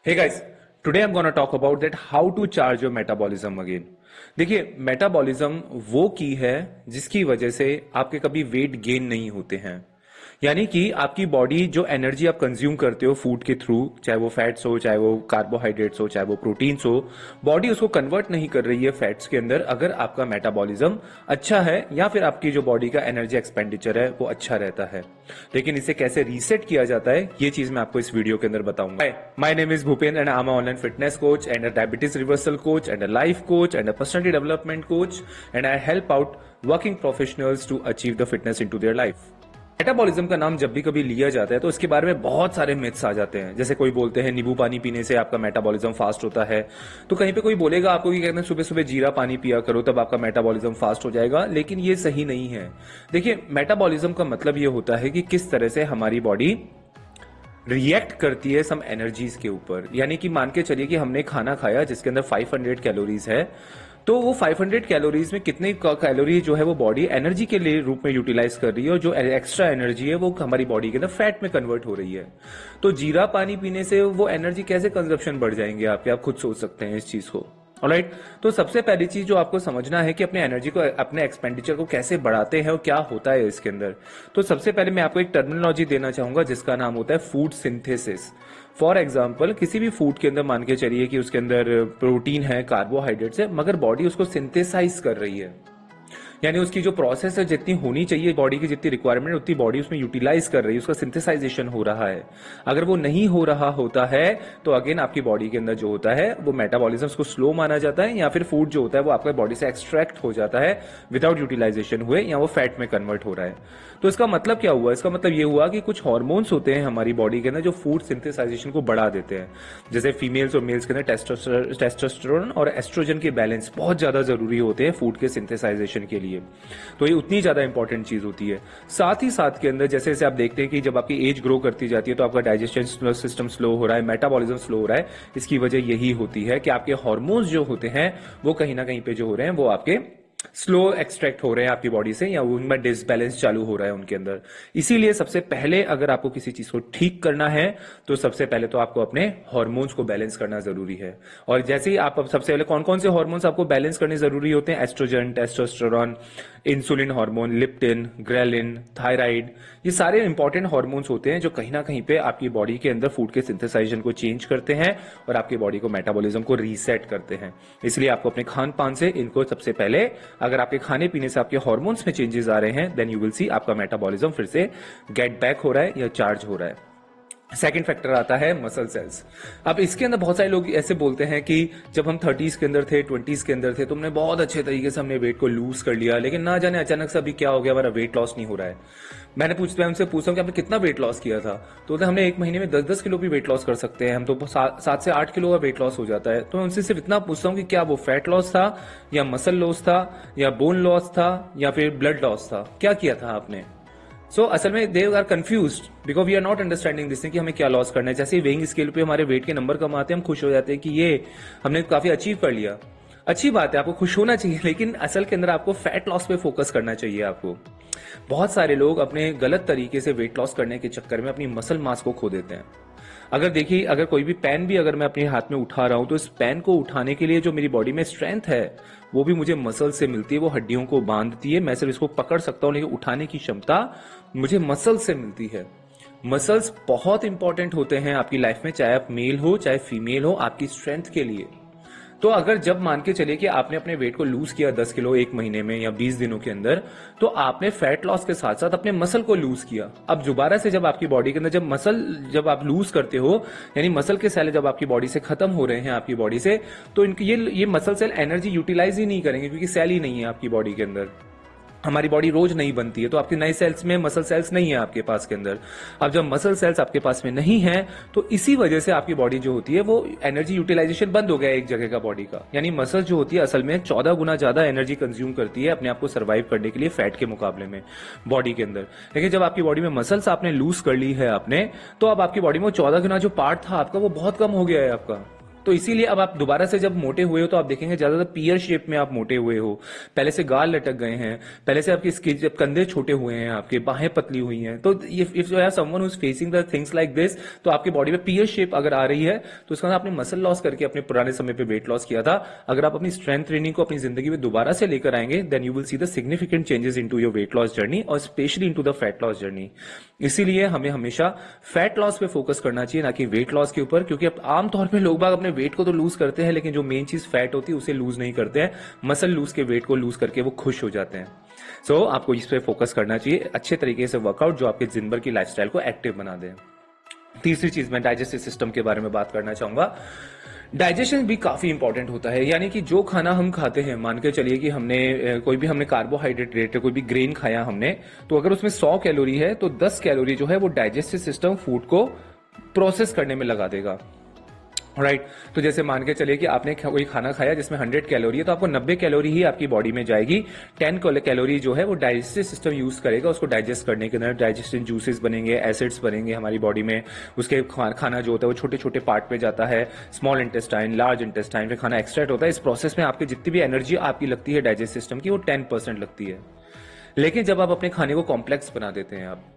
Hey guys, today I'm gonna talk about that how to charge your metabolism again. देखिए metabolism वो की है जिसकी वजह से आपके कभी वेट गेन नहीं होते हैं। यानी कि आपकी बॉडी जो एनर्जी आप कंज्यूम करते हो फूड के थ्रू, चाहे वो फैट्स हो, चाहे वो कार्बोहाइड्रेट्स हो, चाहे वो प्रोटीन्स हो, बॉडी उसको कन्वर्ट नहीं कर रही है फैट्स के अंदर अगर आपका मेटाबॉलिज्म अच्छा है या फिर आपकी जो बॉडी का एनर्जी एक्सपेंडिचर है वो अच्छा रहता है। लेकिन इसे कैसे रीसेट किया जाता है ये चीज मैं आपको इस वीडियो के अंदर बताऊंगा। My name is Bhupendra and I am online fitness coach and a diabetes reversal coach and a life coach and a personality development coach and I help out working professionals to achieve the fitness into their life. Metabolism का नाम जब भी कभी लिया जाता है तो इसके बारे में बहुत सारे मिथ्स आ जाते हैं। जैसे कोई बोलते हैं नींबू पानी पीने से आपका मेटाबॉलिज्म फास्ट होता है, तो कहीं पे कोई बोलेगा आपको कि कहते हैं सुबह सुबह जीरा पानी पिया करो तब आपका मेटाबॉलिज्म फास्ट हो जाएगा, लेकिन ये सही नहीं है। देखिए मेटाबॉलिज्म का मतलब ये होता है कि किस तरह से हमारी बॉडी रिएक्ट करती है सम एनर्जीज के ऊपर। यानी कि मान के चलिए कि हमने खाना खाया जिसके अंदर 500 कैलोरीज है, तो वो 500 कैलोरीज में कितनी कैलोरी जो है वो बॉडी एनर्जी के लिए रूप में यूटिलाइज कर रही है और जो एक्स्ट्रा एनर्जी है वो हमारी बॉडी के अंदर फैट में कन्वर्ट हो रही है। तो जीरा पानी पीने से वो एनर्जी कैसे कंजप्शन बढ़ जाएंगे आपके, आप खुद सोच सकते हैं इस चीज को। ऑलराइट, तो सबसे पहली चीज जो आपको समझना है कि अपने एनर्जी को, अपने एक्सपेंडिचर को कैसे बढ़ाते हैं और क्या होता है इसके अंदर। तो सबसे पहले मैं आपको एक टर्मिनोलॉजी देना चाहूंगा जिसका नाम होता है फूड सिंथेसिस। फॉर एग्जाम्पल किसी भी फूड के अंदर मान के चलिए कि उसके अंदर प्रोटीन है, कार्बोहाइड्रेट्स है, मगर बॉडी उसको सिंथेसाइज कर रही है। यानी उसकी जो प्रोसेस है जितनी होनी चाहिए बॉडी की, जितनी रिक्वायरमेंट उतनी बॉडी उसमें यूटिलाइज कर रही है, उसका सिंथेसाइजेशन हो रहा है। अगर वो नहीं हो रहा होता है तो अगेन आपकी बॉडी के अंदर जो होता है वो मेटाबॉलिज्म को स्लो माना जाता है, या फिर फूड जो होता है वो आपके बॉडी से एक्सट्रैक्ट हो जाता है विदाउट यूटिलाइजेशन हुए, या वो फैट में कन्वर्ट हो रहा है। तो इसका मतलब क्या हुआ? इसका मतलब ये हुआ कि कुछ हार्मोन्स होते हैं हमारी बॉडी के अंदर जो फूड सिंथेसाइजेशन को बढ़ा देते हैं। जैसे फीमेल्स और मेल्स के अंदर टेस्टोस्टेरोन और एस्ट्रोजन के बैलेंस बहुत ज्यादा जरूरी होते हैं फूड के सिंथेसाइजेशन के लिए। तो ये उतनी ज्यादा इंपॉर्टेंट चीज होती है। साथ ही साथ के अंदर जैसे जैसे आप देखते हैं कि जब आपकी एज ग्रो करती जाती है तो आपका डाइजेशन सिस्टम स्लो हो रहा है, मेटाबॉलिज्म स्लो हो रहा है। इसकी वजह यही होती है कि आपके हार्मोन्स जो होते हैं वो कहीं ना कहीं पे जो हो रहे हैं वो आपके स्लो एक्सट्रैक्ट हो रहे हैं आपकी बॉडी से, या उनमें डिसबैलेंस चालू हो रहा है उनके अंदर। इसीलिए सबसे पहले अगर आपको किसी चीज को ठीक करना है तो सबसे पहले तो आपको अपने हार्मोन्स को बैलेंस करना जरूरी है। और जैसे ही आप सबसे पहले कौन कौन से हार्मोन्स आपको बैलेंस करने जरूरी होते हैं? Oestrogen, testosterone, insulin hormone, leptin, ghrelin, thyroid, ये सारे इंपॉर्टेंट हार्मोन्स होते हैं जो कहीं ना कहीं पे आपकी बॉडी के अंदर फूड के सिंथेसाइजेशन को चेंज करते हैं और आपकी बॉडी को मेटाबॉलिज्म को रीसेट करते हैं। इसलिए आपको अपने खान पान से इनको सबसे पहले, अगर आपके खाने पीने से आपके हार्मोन्स में चेंजेस आ रहे हैं, देन यू विल सी आपका मेटाबॉलिज्म फिर से गेट बैक हो रहा है या चार्ज हो रहा है। सेकेंड फैक्टर आता है मसल सेल्स। अब इसके अंदर बहुत सारे लोग ऐसे बोलते हैं कि जब हम 30s के अंदर थे, 20s के अंदर थे, तो हमने बहुत अच्छे तरीके से हमने वेट को लूज कर लिया, लेकिन ना जाने अचानक से अभी क्या हो गया, हमारा वेट लॉस नहीं हो रहा है। मैंने उनसे पूछता हूँ कि आपने कितना वेट लॉस किया था, तो हमने एक महीने में 10-10 किलो भी वेट लॉस कर सकते हैं हम, तो 7 से 8 किलो का वेट लॉस हो जाता है। तो मैं उनसे सिर्फ इतना पूछता हूँ कि क्या वो फैट लॉस था या मसल लॉस था या बोन लॉस था या फिर ब्लड लॉस था, क्या किया था आपने? सो असल में they are confused because we are not understanding this thing कि हमें क्या लॉस करना है। जैसे वेइंग स्केल पे हमारे वेट के नंबर कम आते हैं, हम खुश हो जाते हैं कि ये हमने काफी अचीव कर लिया। अच्छी बात है, आपको खुश होना चाहिए, लेकिन असल के अंदर आपको फैट लॉस पे फोकस करना चाहिए आपको। बहुत सारे लोग अपने गलत तरीके से वेट लॉस करने के चक्कर में अपनी मसल मास को खो देते हैं। अगर देखिए, अगर कोई भी पेन भी अगर मैं अपने हाथ में उठा रहा हूं तो इस पेन को उठाने के लिए जो मेरी बॉडी में स्ट्रेंथ है वो भी मुझे मसल से मिलती है, वो हड्डियों को बांधती है। मैं सिर्फ इसको पकड़ सकता हूं, लेकिन उठाने की क्षमता मुझे मसल से मिलती है। मसल्स बहुत इंपॉर्टेंट होते हैं आपकी लाइफ में, चाहे आप मेल हो चाहे फीमेल हो, आपकी स्ट्रेंथ के लिए। तो अगर जब मान के चलिए कि आपने अपने वेट को लूज किया 10 किलो एक महीने में या 20 दिनों के अंदर, तो आपने फैट लॉस के साथ साथ अपने मसल को लूज किया। अब दोबारा से जब आपकी बॉडी के अंदर जब आप लूज करते हो, यानी मसल के सेल जब आपकी बॉडी से खत्म हो रहे हैं आपकी बॉडी से, तो इनकी ये मसल सेल एनर्जी यूटिलाइज ही नहीं करेंगे क्योंकि सेल ही नहीं है आपकी बॉडी के अंदर। हमारी बॉडी रोज नहीं बनती है, तो आपके नए सेल्स में मसल सेल्स नहीं है आपके पास के अंदर। अब जब मसल सेल्स आपके पास में नहीं है तो इसी वजह से आपकी बॉडी जो होती है वो एनर्जी यूटिलाइजेशन बंद हो गया एक जगह का बॉडी का। यानी मसल जो होती है असल में 14 गुना ज्यादा एनर्जी कंज्यूम करती है अपने आप को सर्वाइव करने के लिए फैट के मुकाबले में बॉडी के अंदर। लेकिन जब आपकी बॉडी में मसल्स आपने लूज कर ली है आपने, तो अब आपकी बॉडी में 14 गुना जो पार्ट था आपका वो बहुत कम हो गया है आपका। तो इसीलिए अब आप दोबारा से जब मोटे हुए हो तो आप देखेंगे ज्यादातर पियर शेप में आप मोटे हुए हो, पहले से गाल लटक गए हैं, पहले से आपकी स्किन जब कंधे छोटे हुए हैं, आपके बाहें पतली हुई हैं, तो if you have someone who is facing the things like this, तो आपकी बॉडी में पियर शेप अगर आ रही है तो उसका आपने मसल लॉस करके अपने पुराने समय पे वेट लॉस किया था। अगर आप अपनी स्ट्रेंथ ट्रेनिंग को अपनी जिंदगी में दोबारा से लेकर आएंगे then you will see the significant changes into your weight loss journey और specially into the fat loss journey. इसीलिए हमें हमेशा फैट लॉस पे फोकस करना चाहिए ना कि वेट लॉस के ऊपर, क्योंकि अब आमतौर पे लोग बाग अपने वेट को तो लूज करते हैं लेकिन जो मेन चीज फैट होती है उसे लूज नहीं करते हैं, मसल लूज के वेट को लूज करके वो खुश हो जाते हैं। सो आपको इस पे फोकस करना चाहिए, अच्छे तरीके से वर्कआउट जो आपके दिन भर की लाइफस्टाइल को एक्टिव बना दे। तीसरी चीज मैं डाइजेस्टिव सिस्टम के बारे में बात करना चाहूंगा। डाइजेशन भी काफी इंपॉर्टेंट होता है, यानी कि जो खाना हम खाते हैं, मान के चलिए कि हमने कार्बोहाइड्रेट कोई भी ग्रेन खाया हमने, तो अगर उसमें 100 कैलोरी है तो 10 कैलोरी जो है वो डाइजेस्टिव सिस्टम फूड को प्रोसेस करने में लगा देगा। राइट तो जैसे मान के चलिए कि आपने कोई खाना खाया जिसमें 100 कैलोरी है तो आपको 90 कैलोरी ही आपकी बॉडी में जाएगी, 10 कैलोरी जो है वो डाइजेस्टिव सिस्टम यूज करेगा उसको डाइजेस्ट करने के अंदर। डाइजेस्टिव जूसेस बनेंगे, एसिड्स बनेंगे हमारी बॉडी में, उसके खाना जो होता है वो छोटे छोटे पार्ट में जाता है, स्मॉल इंटेस्टाइन, लार्ज इंटेस्टाइन, फिर खाना एक्सट्रैक्ट होता है। इस प्रोसेस में आपकी जितनी भी एनर्जी आपकी लगती है डाइजेस्ट सिस्टम की वो 10% लगती है। लेकिन जब आप अपने खाने को कॉम्प्लेक्स बना देते हैं, आप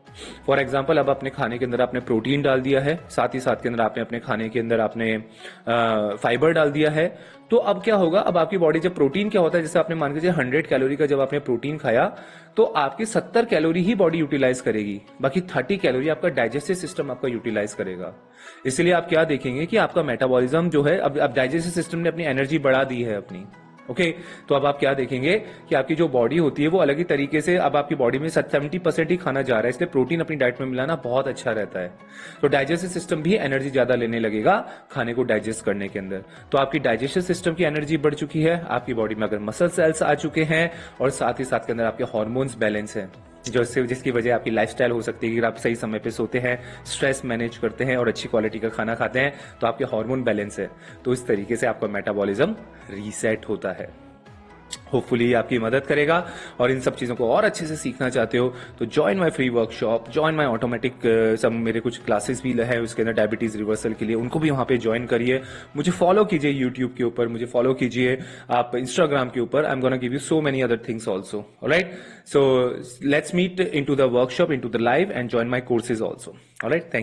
फॉर एग्जाम्पल अब अपने खाने के अंदर आपने प्रोटीन डाल दिया है, साथ ही साथ के अंदर आपने अपने खाने के अंदर आपने फाइबर डाल दिया है, तो अब क्या होगा, अब आपकी बॉडी जब प्रोटीन क्या होता है, जैसे आपने मान के चलिए 100 कैलोरी का जब आपने प्रोटीन खाया तो आपकी 70 कैलोरी ही बॉडी यूटिलाइज करेगी, बाकी 30 कैलोरी आपका डाइजेस्टिव सिस्टम आपका यूटिलाइज करेगा। इसलिए आप क्या देखेंगे कि आपका मेटाबॉलिज्म जो है, अब डाइजेस्टिव सिस्टम ने अपनी एनर्जी बढ़ा दी है अपनी। ओके तो अब आप क्या देखेंगे कि आपकी जो बॉडी होती है वो अलग ही तरीके से, अब आपकी बॉडी में 70% ही खाना जा रहा है, इसलिए प्रोटीन अपनी डाइट में मिलाना बहुत अच्छा रहता है। तो डाइजेस्टिव सिस्टम भी एनर्जी ज्यादा लेने लगेगा खाने को डाइजेस्ट करने के अंदर। तो आपकी डाइजेस्टिव सिस्टम की एनर्जी बढ़ चुकी है, आपकी बॉडी में अगर मसल सेल्स आ चुके हैं और साथ ही साथ के अंदर आपके हार्मोन्स बैलेंस है, जिसकी वजह आपकी लाइफस्टाइल हो सकती है कि आप सही समय पे सोते हैं, स्ट्रेस मैनेज करते हैं और अच्छी क्वालिटी का खाना खाते हैं, तो आपके हार्मोन बैलेंस है, तो इस तरीके से आपका मेटाबॉलिज्म रीसेट होता है। होपफुली आपकी मदद करेगा। और इन सब चीजों को और अच्छे से सीखना चाहते हो तो join my free workshop, join my automatic, सब मेरे कुछ क्लासेस भी है उसके अंदर डायबिटीज रिवर्सल के लिए, उनको भी वहां पे ज्वाइन करिए। मुझे फॉलो कीजिए यूट्यूब के ऊपर, मुझे फॉलो कीजिए आप इंस्टाग्राम के ऊपर, I am gonna give you so many other things also. Alright so let's meet into the workshop, into the live and join my courses also. Alright thank